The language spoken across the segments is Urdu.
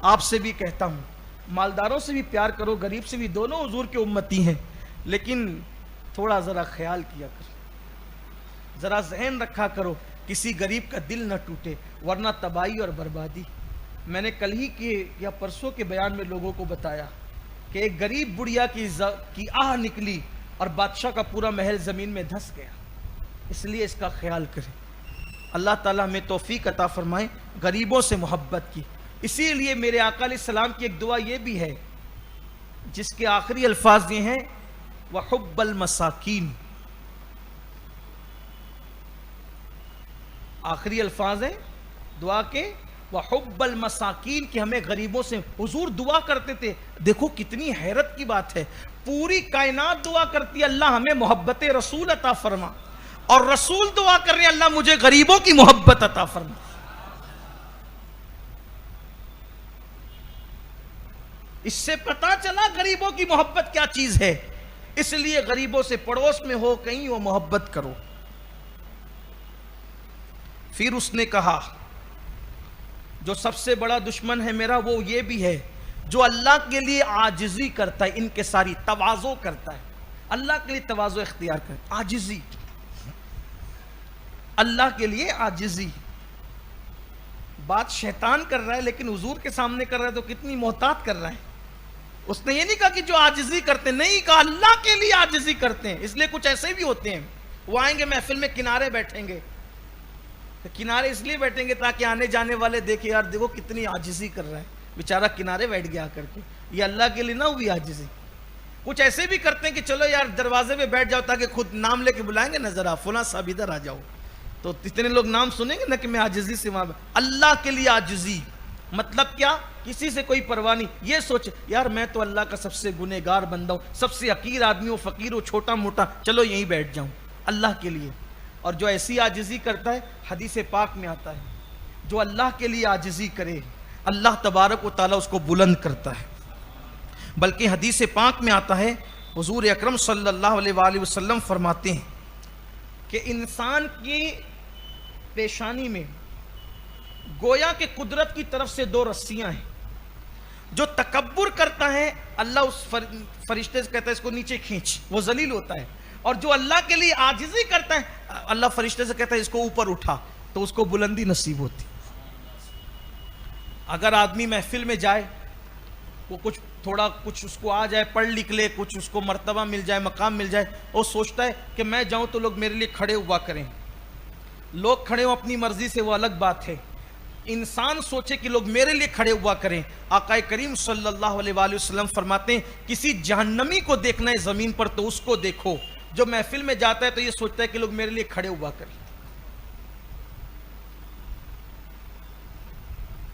آپ سے بھی کہتا ہوں، مالداروں سے بھی پیار کرو، غریب سے بھی، دونوں حضور کے امتی ہیں، لیکن تھوڑا ذرا خیال کیا کرو، ذرا ذہن رکھا کرو کسی غریب کا دل نہ ٹوٹے، ورنہ تباہی اور بربادی۔ میں نے کل ہی کے یا پرسوں کے بیان میں لوگوں کو بتایا کہ ایک غریب بڑھیا کی آہ نکلی اور بادشاہ کا پورا محل زمین میں دھس گیا۔ اس لیے اس کا خیال کریں۔ اللہ تعالیٰ ہمیں توفیق عطا فرمائے غریبوں سے محبت کی۔ اسی لیے میرے آقا علیہ السلام کی ایک دعا یہ بھی ہے جس کے آخری الفاظ یہ ہیں وَحُبَّ الْمَسَاکِین۔ آخری الفاظ ہیں دعا کے وَحُبَّ الْمَسَاکِین، کہ ہمیں غریبوں سے، حضور دعا کرتے تھے۔ دیکھو کتنی حیرت کی بات ہے، پوری کائنات دعا کرتی ہے اللہ ہمیں محبت رسول عطا فرما، اور رسول دعا کر رہے ہیں اللہ مجھے غریبوں کی محبت عطا فرما۔ اس سے پتا چلا غریبوں کی محبت کیا چیز ہے۔ اس لیے غریبوں سے پڑوس میں ہو کہیں وہ محبت کرو۔ پھر اس نے کہا جو سب سے بڑا دشمن ہے میرا وہ یہ بھی ہے جو اللہ کے لیے عاجزی کرتا ہے، انکساری، تواضع کرتا ہے، اللہ کے لیے تواضع اختیار کرتا ہے، عاجزی، اللہ کے لیے عاجزی۔ بات شیطان کر رہا ہے لیکن حضور کے سامنے کر رہا ہے تو کتنی محتاط کر رہا ہے۔ اس نے یہ نہیں کہا کہ جو عاجزی کرتے ہیں، نہیں کہا اللہ کے لیے عاجزی کرتے ہیں۔ اس لیے کچھ ایسے بھی ہوتے ہیں، وہ آئیں گے محفل میں کنارے بیٹھیں گے، کنارے اس لیے بیٹھیں گے تاکہ آنے جانے والے دیکھیں یار دیکھو کتنی عاجزی کر رہا ہے، بیچارہ کنارے بیٹھ گیا کر کے، یہ اللہ کے لیے نہ ہوئی عاجزی۔ کچھ ایسے بھی کرتے ہیں کہ چلو یار دروازے پہ بیٹھ جاؤ تاکہ خود نام لے کے بلائیں گے نا ذرا فلاں صاحب ادھر آ جاؤ، تو اتنے لوگ نام سنیں گے نا کہ میں عاجزی سے وہاں۔ اللہ کے لیے عاجزی مطلب کیا؟ کسی سے کوئی پرواہ نہیں، یہ سوچ یار میں تو اللہ کا سب سے گنہگار بندہ ہوں، سب سے حقیر آدمی ہوں، فقیر ہوں، چھوٹا موٹا، چلو یہیں بیٹھ جاؤں اللہ کے لیے۔ اور جو ایسی عاجزی کرتا ہے حدیث پاک میں آتا ہے جو اللہ کے لیے عاجزی کرے اللہ تبارک و تعالیٰ اس کو بلند کرتا ہے۔ بلکہ حدیث پاک میں آتا ہے حضور اکرم صلی اللہ علیہ وآلہ وسلم فرماتے ہیں کہ انسان کی پیشانی میں گویا کہ قدرت کی طرف سے دو رسیاں ہیں۔ جو تکبر کرتا ہے اللہ اس فرشتے سے کہتا ہے اس کو نیچے کھینچ، وہ ذلیل ہوتا ہے، اور جو اللہ کے لیے عاجزی کرتا ہے اللہ فرشتے سے کہتا ہے اس کو اوپر اٹھا، تو اس کو بلندی نصیب ہوتی۔ اگر آدمی محفل میں جائے وہ کچھ اس کو آ جائے، پڑھ لکھ لے، کچھ اس کو مرتبہ مل جائے، مقام مل جائے، وہ سوچتا ہے کہ میں جاؤں تو لوگ میرے لیے کھڑے ہوا کریں۔ لوگ کھڑے ہوں اپنی مرضی سے وہ الگ بات ہے، انسان سوچے کہ لوگ میرے لیے کھڑے ہوا کریں۔ آقا کریم صلی اللہ علیہ وآلہ وسلم فرماتے ہیں کسی جہنمی کو دیکھنا ہے زمین پر تو اس کو دیکھو جو محفل میں جاتا ہے تو یہ سوچتا ہے کہ لوگ میرے لیے کھڑے ہوا کریں،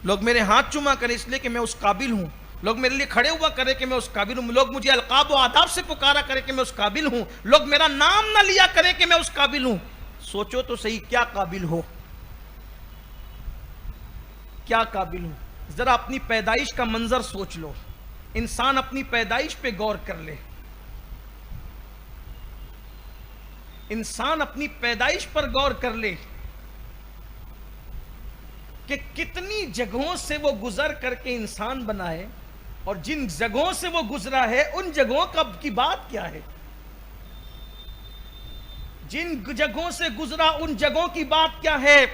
لوگ میرے ہاتھ چوما کریں اس لیے کہ میں اس قابل ہوں، لوگ میرے لیے کھڑے ہوا کریں کہ میں اس قابل ہوں، لوگ مجھے القاب و آداب سے پکارا کریں کہ میں اس قابل ہوں، لوگ میرا نام نہ لیا کریں کہ میں اس قابل ہوں۔ سوچو تو صحیح کیا قابل ہو، کیا قابل ہوں؟ ذرا اپنی پیدائش کا منظر سوچ لو، انسان اپنی پیدائش پہ غور کر لے، انسان اپنی پیدائش پر غور کر لے کہ کتنی جگہوں سے وہ گزر کر کے انسان بنا ہے، اور جن جگہوں سے وہ گزرا ہے ان جگہوں کی بات کیا ہے، جن جگہوں سے گزرا ان جگہوں کی بات کیا ہے،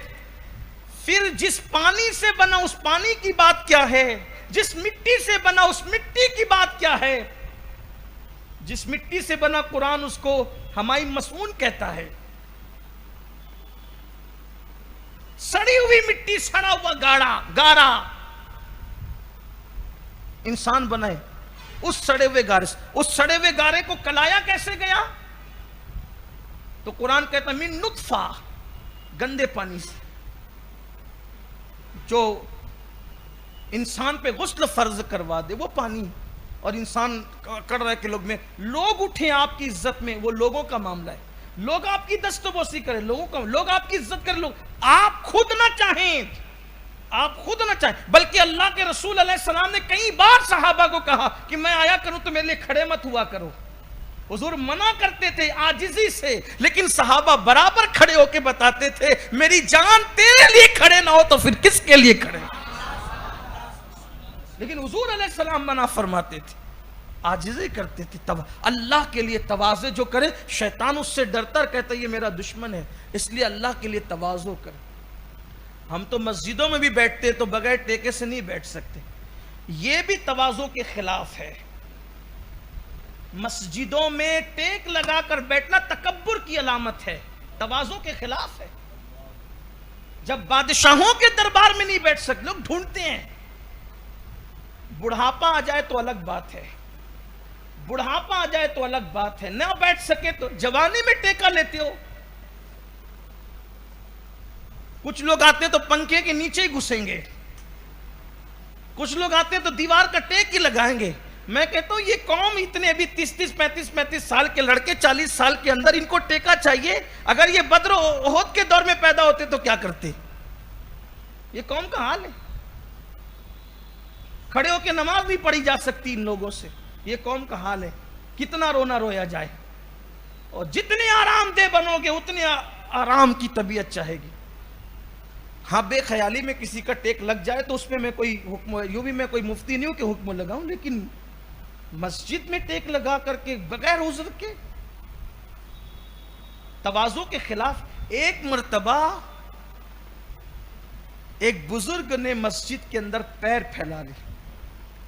پھر جس پانی سے بنا اس پانی کی بات کیا ہے، جس مٹی سے بنا اس مٹی کی بات کیا ہے۔ جس مٹی سے بنا قرآن اس کو ہمائی مسعون کہتا ہے، سڑی ہوئی مٹی، سڑا ہوا گارا انسان بنا ہے، اس سڑے ہوئے گارے سے، اس سڑے ہوئے گارے کو کلایا کیسے گیا؟ تو قرآن کہتا ہے من نطفہ، گندے پانی سے، جو انسان پہ غسل فرض کروا دے وہ پانی، اور انسان کر رہا ہے کہ لوگ اٹھیں آپ کی عزت میں، وہ لوگوں کا معاملہ ہے، لوگ آپ کی دست و بوسی کریں، لوگ آپ کی عزت کریں، آپ خود نہ چاہیں، آپ خود نہ چاہیں، بلکہ اللہ کے رسول علیہ السلام نے کئی بار صحابہ کو کہا کہ میں آیا کروں تو میرے لیے کھڑے مت ہوا کرو۔ حضور منع کرتے تھے عاجزی سے، لیکن صحابہ برابر کھڑے ہو کے بتاتے تھے میری جان تیرے لیے کھڑے نہ ہو تو پھر کس کے لیے کھڑے؟ لیکن حضور علیہ السلام منع فرماتے تھے، عاجزی کرتے تھے. اللہ کے لیے تواضع جو کرے شیطان اس سے ڈرتا اور کہتا ہے یہ میرا دشمن ہے، اس لیے اللہ کے لیے تواضع کرے. ہم تو مسجدوں میں بھی بیٹھتے تو بغیر ٹیکے سے نہیں بیٹھ سکتے، یہ بھی تواضع کے خلاف ہے. مسجدوں میں ٹیک لگا کر بیٹھنا تکبر کی علامت ہے، تواضع کے خلاف ہے. جب بادشاہوں کے دربار میں نہیں بیٹھ سکتے، لوگ ڈھونڈتے ہیں. بڑھاپا آ جائے تو الگ بات ہے، بڑھاپا آ جائے تو الگ بات ہے، نہ بیٹھ سکے تو جوانی میں ٹیکا لیتے ہو. کچھ لوگ آتے ہیں تو پنکھے کے نیچے ہی گھسیں گے، کچھ لوگ آتے ہیں تو دیوار کا ٹیک ہی لگائیں گے. میں کہتا ہوں یہ قوم اتنے ابھی 30 35 سال کے لڑکے 40 سال کے اندر ان کو ٹیکا چاہیے. اگر یہ بدر و احد کے دور میں پیدا ہوتے تو کیا کرتے؟ یہ قوم کا حال ہے. کھڑے ہو کے نماز نہیں پڑھی جا سکتی ان لوگوں سے. یہ قوم کا حال ہے. کتنا رونا رویا جائے، اور جتنے آرام دہ بنو گے اتنے آرام کی طبیعت چاہے گی. ہاں بے خیالی میں کسی کا ٹیک لگ جائے تو اس پہ میں کوئی حکم، یوں بھی میں کوئی مفتی نہیں ہوں کہ حکم لگاؤں، لیکن مسجد میں ٹیک لگا کر کے بغیر عذر کے تواضع کے خلاف. ایک مرتبہ ایک بزرگ نے مسجد کے اندر پیر پھیلا لی،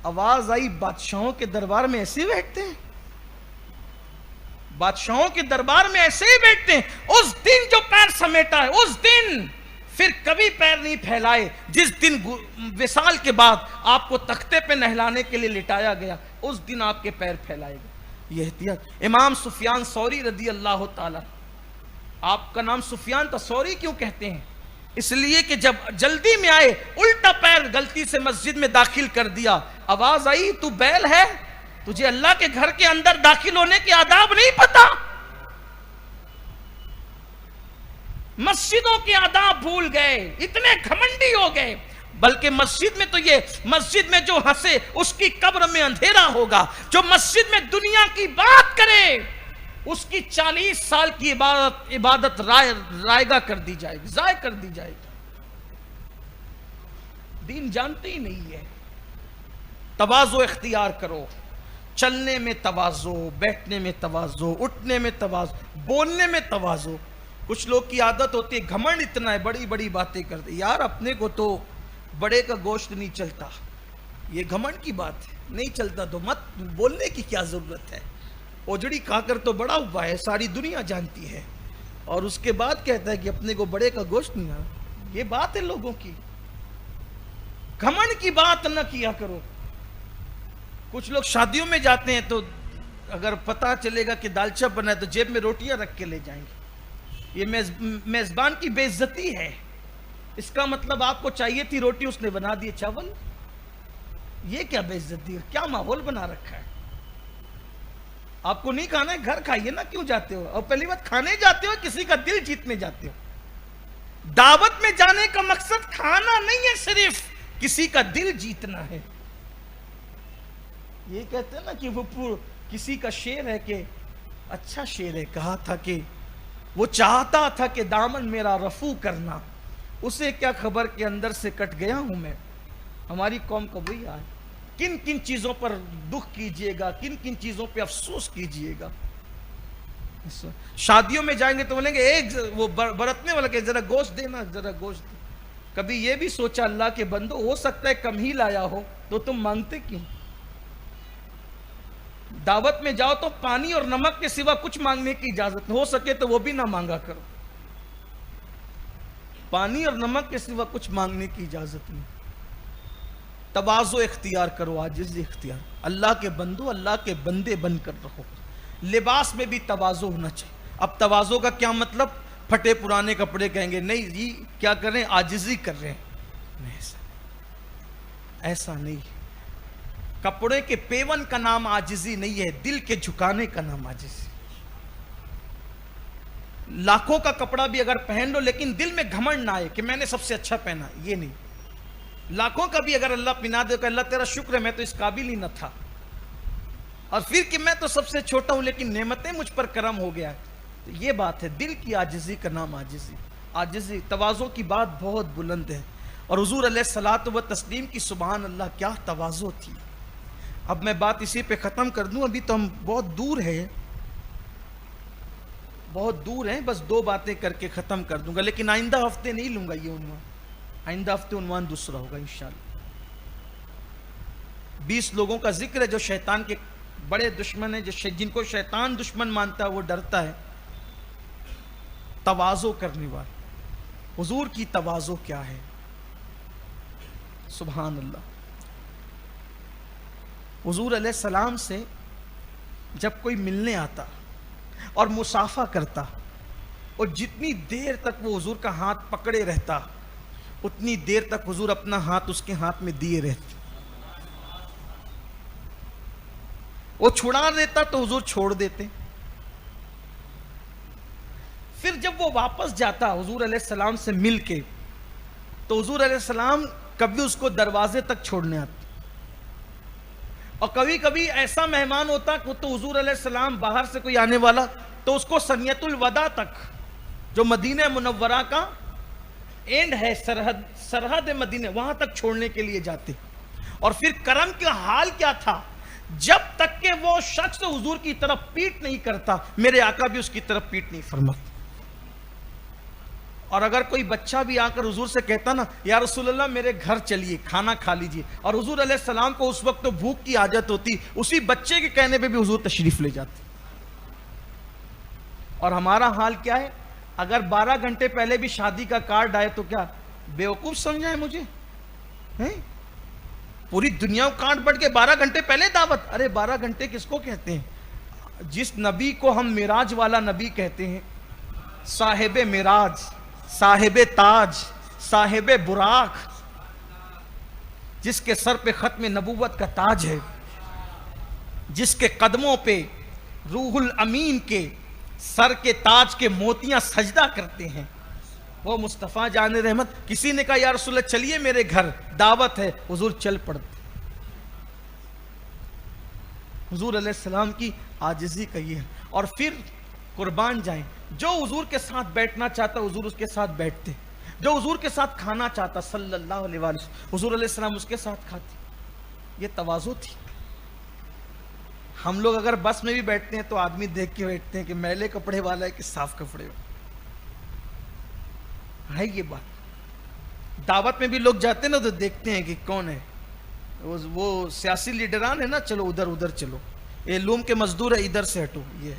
آواز آئی بادشاہوں کے دربار میں ایسے ہی بیٹھتے ہیں، بادشاہوں کے دربار میں ایسے ہی بیٹھتے ہیں. اس دن جو پیر سمیٹا ہے اس دن پھر کبھی پیر نہیں پھیلائے. جس دن وصال کے بعد آپ کو تختے پہ نہلانے کے لیے لٹایا گیا اس دن آپ کے پیر پھیلائے گئے. یہ احتیاط. امام سفیان ثوری رضی اللہ تعالی، آپ کا نام سفیان تھا، ثوری کیوں کہتے ہیں؟ اس لیے کہ جب جلدی میں آئے الٹا پیر غلطی سے مسجد میں داخل کر دیا. آواز آئی تو بیل ہے، تجھے اللہ کے گھر کے اندر داخل ہونے کے آداب نہیں پتا، مسجدوں کے آداب بھول گئے، اتنے گھمنڈی ہو گئے. بلکہ مسجد میں تو یہ، مسجد میں جو ہنسے اس کی قبر میں اندھیرا ہوگا. جو مسجد میں دنیا کی بات کرے اس کی 40 سال کی عبادت رائگاں کر دی جائے گی، ضائع کر دی جائے گی. دین جانتے ہی نہیں ہے. تواضع اختیار کرو، چلنے میں تواضع، بیٹھنے میں تواضع، اٹھنے میں تواضع، بولنے میں تواضع. کچھ لوگ کی عادت ہوتی ہے گھمنڈ اتنا ہے، بڑی بڑی باتیں کرتے. یار اپنے کو تو بڑے کا گوشت نہیں چلتا، یہ گھمنڈ کی بات ہے. نہیں چلتا تو مت بولنے کی کیا ضرورت ہے. اوجڑی کھا کر تو بڑا ہوا ہے، ساری دنیا جانتی ہے، اور اس کے بعد کہتا ہے کہ اپنے کو بڑے کا گوشت نہیں آ. یہ بات ہے لوگوں کی. گھمنڈ کی بات نہ کیا کرو. کچھ لوگ شادیوں میں جاتے ہیں تو اگر پتہ چلے گا کہ دالچہ بنا ہے تو جیب میں روٹیاں رکھ کے لے جائیں گے. یہ میزبان کی بے عزتی ہے. اس کا مطلب آپ کو چاہیے تھی روٹی، اس نے بنا دی چاول. یہ کیا بے عزتی ہے، کیا ماحول بنا رکھا ہے. آپ کو نہیں کھانا ہے گھر کھائیے نا، کیوں جاتے ہو؟ اور پہلی بات کھانے جاتے ہو کسی کا دل جیتنے جاتے ہو. دعوت میں جانے کا مقصد کھانا نہیں ہے، صرف کسی کا دل جیتنا ہے. یہ کہتے ہیں نا کہ وہ کسی کا شعر ہے کہ اچھا شعر ہے، کہا تھا کہ وہ چاہتا تھا کہ دامن میرا رفو کرنا، اسے کیا خبر کہ اندر سے کٹ گیا ہوں میں. ہماری قوم کا وہی حال. کن کن چیزوں پر دکھ کیجئے گا، کن کن چیزوں پہ افسوس کیجئے گا. شادیوں میں جائیں گے تو بولیں گے ایک وہ برتنے والا کہ ذرا گوشت دینا، ذرا گوشت دے. کبھی یہ بھی سوچا اللہ کے بندو، ہو سکتا ہے کم ہی لایا ہو تو تم مانگتے کیوں؟ دعوت میں جاؤ تو پانی اور نمک کے سوا کچھ مانگنے کی اجازت نہیں، ہو سکے تو وہ بھی نہ مانگا کرو. پانی اور نمک کے سوا کچھ مانگنے کی اجازت نہیں. تواضع اختیار کرو، عاجزی اختیار. اللہ کے بندو، اللہ کے بندے بن کر رہو. لباس میں بھی تواضع ہونا چاہیے. اب تواضع کا کیا مطلب؟ پھٹے پرانے کپڑے کہیں گے نہیں جی کیا کر رہے ہیں، عاجزی کر رہے ہیں. ایسا نہیں. کپڑے کے پیون کا نام عاجزی نہیں ہے، دل کے جھکانے کا نام عاجزی. لاکھوں کا کپڑا بھی اگر پہن لو لیکن دل میں گھمنڈ نہ آئے کہ میں نے سب سے اچھا پہنا، یہ نہیں. لاکھوں کا بھی اگر اللہ پہنا دے کہ اللہ تیرا شکر ہے میں تو اس قابل ہی نہ تھا، اور پھر کہ میں تو سب سے چھوٹا ہوں لیکن نعمتیں مجھ پر کرم ہو گیا. تو یہ بات ہے، دل کی عاجزی کا نام عاجزی. عاجزی، تواضع کی بات بہت بلند ہے. اور حضور علیہ الصلوۃ و تسلیم کی سبحان اللہ کیا تواضع تھی. اب میں بات اسی پہ ختم کر دوں، ابھی تو ہم بہت دور ہیں، بس 2 باتیں کر کے ختم کر دوں گا، لیکن آئندہ ہفتے نہیں لوں گا یہ عنوان، آئندہ ہفتے عنوان دوسرا ہوگا انشاءاللہ. 20 لوگوں کا ذکر ہے جو شیطان کے بڑے دشمن ہیں، جن کو شیطان دشمن مانتا ہے وہ ڈرتا ہے. تواضع کرنے والے، حضور کی تواضع کیا ہے، سبحان اللہ. حضور علیہ السلام سے جب کوئی ملنے آتا اور مصافحہ کرتا، اور جتنی دیر تک وہ حضور کا ہاتھ پکڑے رہتا اتنی دیر تک حضور اپنا ہاتھ اس کے ہاتھ میں دیے رہتے. وہ چھڑا دیتا تو حضور چھوڑ دیتے. پھر جب وہ واپس جاتا حضور علیہ السلام سے مل کے تو حضور علیہ السلام کبھی اس کو دروازے تک چھوڑنے آتے، اور کبھی کبھی ایسا مہمان ہوتا کہ تو حضور علیہ السلام باہر سے کوئی آنے والا تو اس کو سنیت الوداع تک، جو مدینہ منورہ کا اینڈ ہے، سرحد مدینہ، وہاں تک چھوڑنے کے لیے جاتے. اور پھر کرم کا حال کیا تھا، جب تک کہ وہ شخص حضور کی طرف پیٹ نہیں کرتا میرے آقا بھی اس کی طرف پیٹ نہیں فرماتے. اور اگر کوئی بچہ بھی آ کر حضور سے کہتا نا یا رسول اللہ میرے گھر چلیے کھانا کھا لیجئے، اور حضور علیہ السلام کو اس وقت تو بھوک کی حاجت ہوتی، اسی بچے کے کہنے پہ بھی حضور تشریف لے جاتے. اور ہمارا حال کیا ہے، اگر 12 گھنٹے پہلے بھی شادی کا کارڈ آئے تو کیا بیوقوف سمجھائے مجھے؟ پوری دنیا کو کارڈ بڑھ کے 12 گھنٹے پہلے دعوت. ارے 12 گھنٹے کس کو کہتے ہیں؟ جس نبی کو ہم معراج والا نبی کہتے ہیں، صاحب معراج، صاحب تاج، صاحب براق، جس کے سر پہ ختم نبوت کا تاج ہے، جس کے قدموں پہ روح الامین کے سر کے تاج کے موتیاں سجدہ کرتے ہیں، وہ مصطفیٰ جان رحمت. کسی نے کہا یا رسول اللہ چلیے میرے گھر دعوت ہے، حضور چل پڑتے. حضور علیہ السلام کی عاجزی کا یہ ہے. اور پھر قربان جائیں، جو حضور کے ساتھ بیٹھنا چاہتا حضور اس کے ساتھ بیٹھتے، جو حضور کے ساتھ کھانا چاہتا صلی اللہ علیہ وسلم حضور علیہ السلام اس کے ساتھ کھاتے. یہ تواضع تھی. ہم لوگ اگر بس میں بھی بیٹھتے ہیں تو آدمی دیکھ کے بیٹھتے ہیں کہ میلے کپڑے والا ہے کہ صاف کپڑے والا ہے. یہ بات دعوت میں بھی لوگ جاتے ہیں نا تو دیکھتے ہیں کہ کون ہے وہ سیاسی لیڈران ہے نا، چلو ادھر چلو، یہ لوم کے مزدور ہے ادھر سے ہٹو. یہ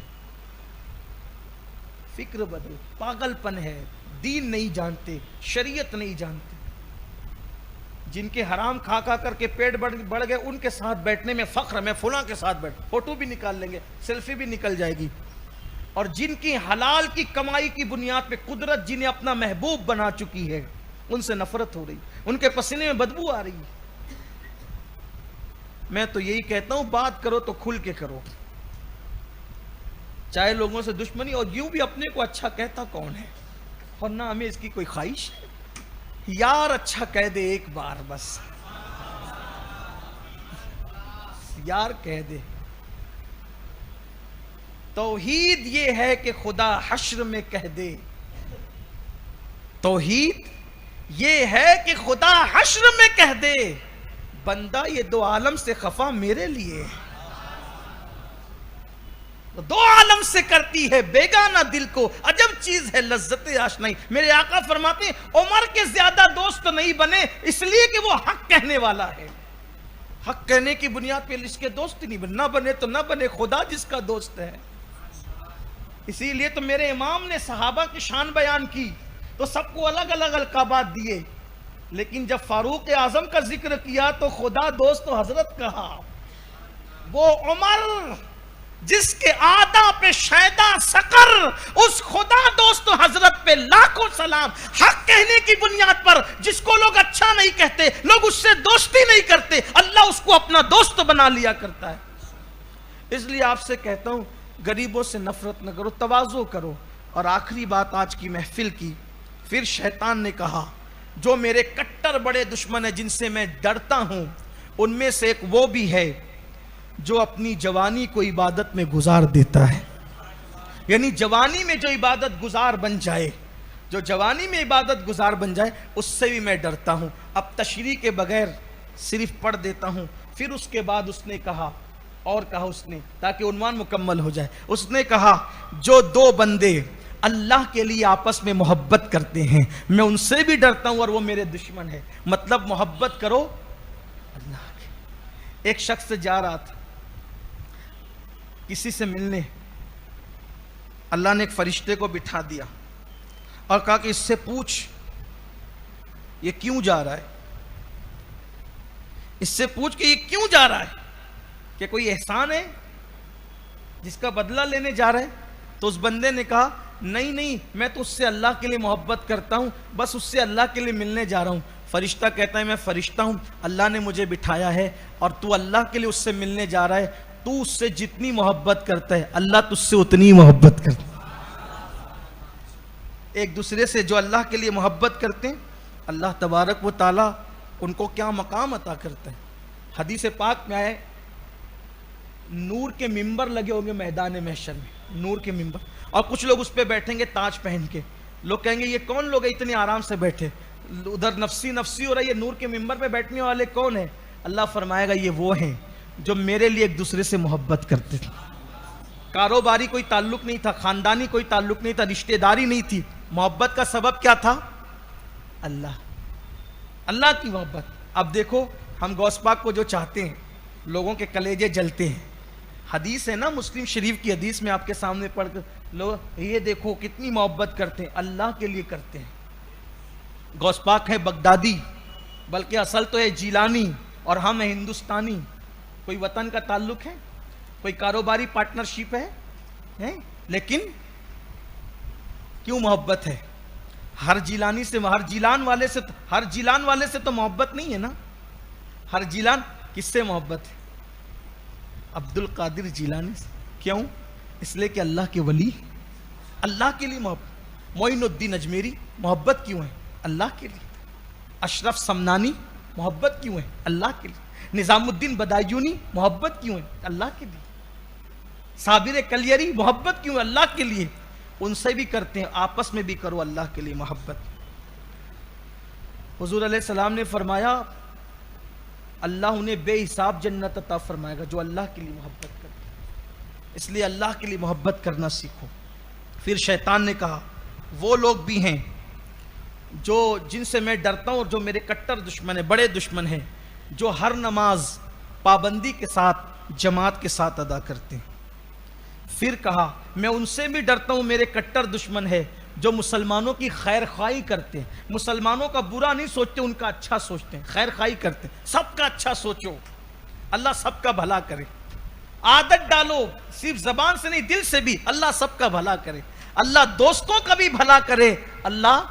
فکر بدل، پاگل پن ہے، دین نہیں جانتے، شریعت نہیں جانتے. جن کے حرام کھا کر کے پیٹ بڑھ گئے ان کے ساتھ بیٹھنے میں فخر، میں فلاں کے ساتھ بیٹھ، فوٹو بھی نکال لیں گے، سیلفی بھی نکل جائے گی. اور جن کی حلال کی کمائی کی بنیاد پہ قدرت جنہیں اپنا محبوب بنا چکی ہے ان سے نفرت ہو رہی، ان کے پسینے میں بدبو آ رہی. میں تو یہی کہتا ہوں بات کرو تو کھل کے کرو، چاہے لوگوں سے دشمنی. اور یوں بھی اپنے کو اچھا کہتا کون ہے، اور نہ ہمیں اس کی کوئی خواہش ہے. یار اچھا کہہ دے ایک بار، بس یار کہہ دے. توحید یہ ہے کہ خدا حشر میں کہہ دے، توحید یہ ہے کہ خدا حشر میں کہہ دے بندہ یہ 2 عالم سے خفا میرے لیے، 2 عالم سے کرتی ہے بیگانہ دل کو عجب چیز ہے لذت آشنائی. میرے آقا فرماتے ہیں عمر کے زیادہ دوست نہیں بنے اس لیے کہ وہ حق کہنے والا ہے. حق کہنے کی بنیاد پہ اس کے دوست نہیں بنے، نہ بنے تو نہ بنے، خدا جس کا دوست ہے. اسی لیے تو میرے امام نے صحابہ کی شان بیان کی تو سب کو الگ الگ القابات دیے، لیکن جب فاروق اعظم کا ذکر کیا تو خدا دوست و حضرت کہا. وہ عمر جس کے آدھا پہ شیدا سقر، اس خدا دوست و حضرت پہ لاکھوں سلام. حق کہنے کی بنیاد پر جس کو لوگ اچھا نہیں کہتے، لوگ اس سے دوستی نہیں کرتے، اللہ اس کو اپنا دوست بنا لیا کرتا ہے. اس لیے آپ سے کہتا ہوں غریبوں سے نفرت نہ کرو، تواضع کرو. اور آخری بات آج کی محفل کی، پھر شیطان نے کہا جو میرے کٹر بڑے دشمن ہیں جن سے میں ڈرتا ہوں ان میں سے ایک وہ بھی ہے جو اپنی جوانی کو عبادت میں گزار دیتا ہے. یعنی جوانی میں جو عبادت گزار بن جائے جو جوانی میں عبادت گزار بن جائے اس سے بھی میں ڈرتا ہوں. اب تشریح کے بغیر صرف پڑھ دیتا ہوں. پھر اس کے بعد اس نے کہا اس نے تاکہ عنوان مکمل ہو جائے. اس نے کہا جو دو بندے اللہ کے لیے آپس میں محبت کرتے ہیں میں ان سے بھی ڈرتا ہوں اور وہ میرے دشمن ہے. مطلب محبت کرو اللہ کی. ایک شخص جا رہا تھا کسی سے ملنے. اللہ نے ایک فرشتے کو بٹھا دیا اور کہا کہ اس سے پوچھ یہ کیوں جا رہا ہے, اس سے پوچھ کہ یہ کیوں جا رہا ہے, کہ کوئی احسان ہے جس کا بدلہ لینے جا رہا ہے. تو اس بندے نے کہا نہیں میں تو اس سے اللہ کے لیے محبت کرتا ہوں, بس اس سے اللہ کے لیے ملنے جا رہا ہوں. فرشتہ کہتا ہے میں فرشتہ ہوں, اللہ نے مجھے بٹھایا ہے اور تو اللہ کے لیے اس سے ملنے جا رہا ہے. تو اس سے جتنی محبت کرتا ہے اللہ تجھ سے اتنی محبت کرتا ہے. ایک دوسرے سے جو اللہ کے لیے محبت کرتے ہیں اللہ تبارک و تعالی ان کو کیا مقام عطا کرتا ہے. حدیث پاک میں آئے نور کے ممبر لگے ہوں گے میدان محشر میں, نور کے ممبر, اور کچھ لوگ اس پہ بیٹھیں گے تاج پہن کے. لوگ کہیں گے یہ کون لوگ ہیں اتنے آرام سے بیٹھے, ادھر نفسی ہو رہا ہے, یہ نور کے ممبر پہ بیٹھنے والے کون ہیں؟ اللہ فرمائے گا یہ وہ ہیں جو میرے لیے ایک دوسرے سے محبت کرتے تھے. کاروباری کوئی تعلق نہیں تھا, خاندانی کوئی تعلق نہیں تھا, رشتہ داری نہیں تھی. محبت کا سبب کیا تھا؟ اللہ کی محبت. اب دیکھو ہم غوث پاک کو جو چاہتے ہیں لوگوں کے کلیجے جلتے ہیں. حدیث ہے نا مسلم شریف کی حدیث میں آپ کے سامنے پڑھ کر لوگ یہ دیکھو کتنی محبت کرتے ہیں, اللہ کے لیے کرتے ہیں. غوث پاک ہے بغدادی, بلکہ اصل تو ہے جیلانی, اور ہم ہیں ہندوستانی. کوئی وطن کا تعلق ہے, کوئی کاروباری پارٹنرشپ ہے, لیکن کیوں محبت ہے؟ ہر جیلانی سے, ہر جیلان والے سے تو محبت نہیں ہے نا. ہر جیلان کس سے محبت ہے؟ عبد القادر جیلانی سے. کیوں؟ اس لیے کہ اللہ کے ولی, اللہ کے لیے محبت. معین الدین اجمیری محبت کیوں ہے؟ اللہ کے لیے. اشرف سمنانی محبت کیوں ہے؟ اللہ کے لیے. نظام الدین بدایونی محبت کیوں ہے؟ اللہ کے لیے. صابر کلیری محبت کیوں ہے؟ اللہ کے لیے. ان سے بھی کرتے ہیں, آپس میں بھی کرو اللہ کے لیے محبت. حضور علیہ السلام نے فرمایا اللہ انہیں بے حساب جنت عطا فرمائے گا جو اللہ کے لیے محبت کرتے ہیں. اس لیے اللہ کے لیے محبت کرنا سیکھو. پھر شیطان نے کہا وہ لوگ بھی ہیں جن سے میں ڈرتا ہوں اور جو میرے کٹر دشمن ہیں, بڑے دشمن ہیں, جو ہر نماز پابندی کے ساتھ جماعت کے ساتھ ادا کرتے ہیں. پھر کہا میں ان سے بھی ڈرتا ہوں, میرے کٹر دشمن ہے جو مسلمانوں کی خیر خواہی کرتے ہیں, مسلمانوں کا برا نہیں سوچتے, ان کا اچھا سوچتے ہیں, خیر خواہی کرتے ہیں. سب کا اچھا سوچو, اللہ سب کا بھلا کرے. عادت ڈالو صرف زبان سے نہیں دل سے بھی, اللہ سب کا بھلا کرے. اللہ دوستوں کا بھی بھلا کرے, اللہ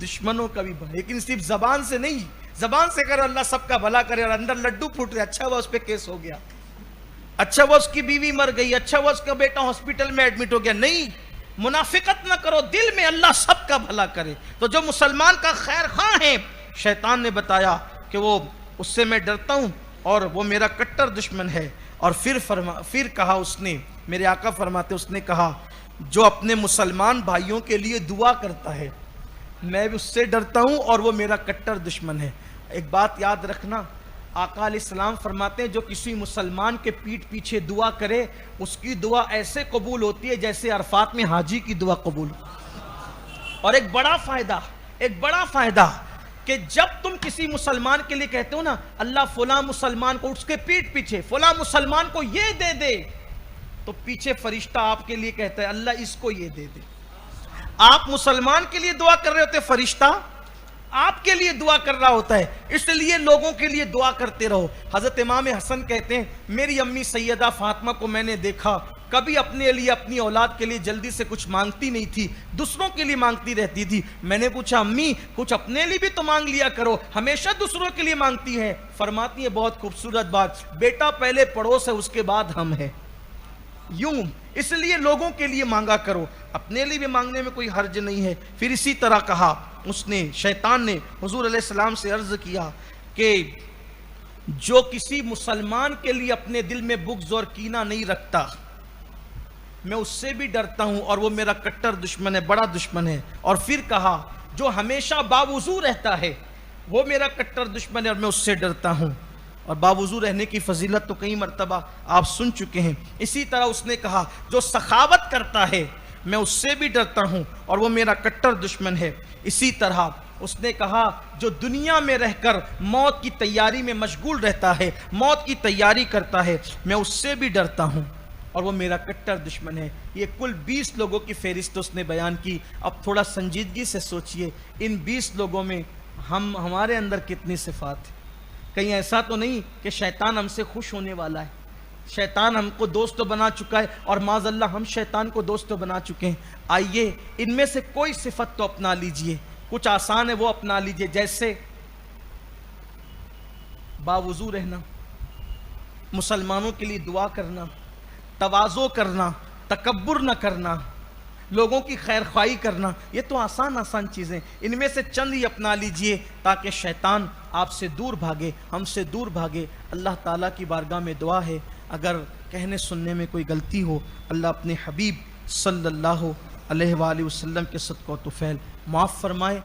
دشمنوں کا بھی بھلا, لیکن صرف زبان سے نہیں. زبان سے کرو اللہ سب کا بھلا کرے اور اندر لڈو پھوٹ رہے, اچھا وہ اس پہ کیس ہو گیا, اچھا وہ اس کی بیوی مر گئی, اچھا وہ اس کا بیٹا ہاسپٹل میں ایڈمٹ ہو گیا. نہیں, منافقت نہ کرو, دل میں اللہ سب کا بھلا کرے. تو جو مسلمان کا خیر خواہ ہے, شیطان نے بتایا کہ وہ اس سے میں ڈرتا ہوں اور وہ میرا کٹر دشمن ہے. اور پھر کہا اس نے, میرے آقا فرماتے اس نے کہا جو اپنے مسلمان بھائیوں کے لیے دعا کرتا ہے میں بھی اس سے ڈرتا ہوں اور وہ میرا کٹر دشمن ہے. ایک بات یاد رکھنا, آقا علیہ السلام فرماتے ہیں جو کسی مسلمان کے پیٹھ پیچھے دعا کرے اس کی دعا ایسے قبول ہوتی ہے جیسے عرفات میں حاجی کی دعا قبول. اور ایک بڑا فائدہ کہ جب تم کسی مسلمان کے لیے کہتے ہو نا اللہ فلاں مسلمان کو, اس کے پیٹھ پیچھے فلاں مسلمان کو یہ دے دے, تو پیچھے فرشتہ آپ کے لیے کہتا ہے اللہ اس کو یہ دے دے. آپ مسلمان کے لیے دعا کر رہے ہوتے, فرشتہ آپ کے لیے دعا کر رہا ہوتا ہے. اس لیے لوگوں کے لیے دعا کرتے رہو. حضرت امام حسن کہتے ہیں میری امی سیدہ فاطمہ کو میں نے دیکھا کبھی اپنے لیے اپنی اولاد کے لیے جلدی سے کچھ مانگتی نہیں تھی, دوسروں کے لیے مانگتی رہتی تھی. میں نے پوچھا امی کچھ اپنے لیے بھی تو مانگ لیا کرو, ہمیشہ دوسروں کے لیے مانگتی ہے. فرماتی ہے بہت خوبصورت بات, بیٹا پہلے پڑوس ہے اس کے بعد ہم ہیں. یوں اس لیے لوگوں کے لیے مانگا کرو, اپنے لیے بھی مانگنے میں کوئی حرج نہیں ہے. پھر اسی طرح کہا اس نے, شیطان نے حضور علیہ السلام سے عرض کیا کہ جو کسی مسلمان کے لیے اپنے دل میں بغض اور کینہ نہیں رکھتا, میں اس سے بھی ڈرتا ہوں اور وہ میرا کٹر دشمن ہے، بڑا دشمن ہے۔ اور پھر کہا جو ہمیشہ باوضو رہتا ہے وہ میرا کٹر دشمن ہے اور میں اس سے ڈرتا ہوں۔ اور باوضو رہنے کی فضیلت تو کئی مرتبہ آپ سن چکے ہیں۔ اسی طرح اس نے کہا جو سخاوت کرتا ہے میں اس سے بھی ڈرتا ہوں اور وہ میرا کٹر دشمن ہے۔ اسی طرح اس نے کہا جو دنیا میں رہ کر موت کی تیاری میں مشغول رہتا ہے، موت کی تیاری کرتا ہے، میں اس سے بھی ڈرتا ہوں اور وہ میرا کٹر دشمن ہے۔ یہ کل 20 لوگوں کی فہرست اس نے بیان کی۔ اب تھوڑا سنجیدگی سے سوچئے ان 20 لوگوں میں ہمارے اندر کتنی صفات ہیں؟ کہیں ایسا تو نہیں کہ شیطان ہم سے خوش ہونے والا ہے، شیطان ہم کو دوست بنا چکا ہے اور معاذ اللہ ہم شیطان کو دوست بنا چکے ہیں۔ آئیے ان میں سے کوئی صفت تو اپنا لیجئے، کچھ آسان ہے وہ اپنا لیجئے، جیسے باوضو رہنا، مسلمانوں کے لیے دعا کرنا، تواضع کرنا، تکبر نہ کرنا، لوگوں کی خیر خواہی کرنا، یہ تو آسان چیزیں، ان میں سے چند ہی اپنا لیجئے تاکہ شیطان آپ سے دور بھاگے، ہم سے دور بھاگے۔ اللہ تعالیٰ کی بارگاہ میں دعا ہے اگر کہنے سننے میں کوئی غلطی ہو اللہ اپنے حبیب صلی اللہ علیہ وآلہ وسلم کے صدقہ و طفیل معاف فرمائے۔